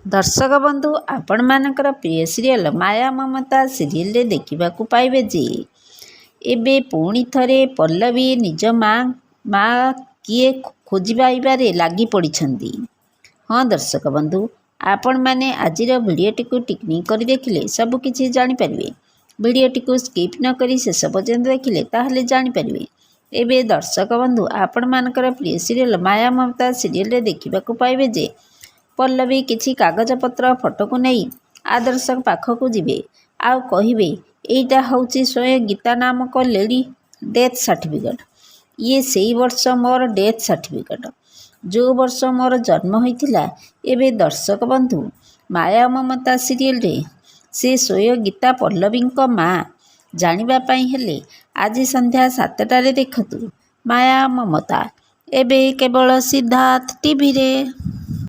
दर्शक बंधु आपण मानकर प्रिय सीरियल माया ममता सीरियल रे देखिबाकू पाइबे जे एबे पुणी थरे पल्लवी निज माँ किए खोजिबाइबारे लागी पड़िछंदी। हाँ दर्शक बंधु आपण माने आजिर भिडियोटी को टिकनिक कर देखिले सबकिछि जानिपारे। भिडियोटी को स्किप न करी शेष पर्यंत देखिले ताहले जानिपारे। एबे दर्शक बंधु आपण मानकर प्रिय सीरियल माया ममता सीरियल रे देखिबाकू पाइबे जे पल्लवी किछि कागजपत्र फोटो को नहीं आदर्श पाखक जीवे आउ कहिबे एइटा हौची स्वयं गीता नामक लेडी डेथ सर्टिफिकेट। ये सेई वर्ष मोर डेथ सर्टिफिकेट जो वर्ष मोर जन्म होइतिला। एबे दर्शक बंधु माया ममता सीरियल रे से स्वयं गीता पल्लवींक माँ जानिबा पई हेले आज संध्या 7टारे देखतु माया ममता एबे केवल सिद्धार्थ टीवी रे।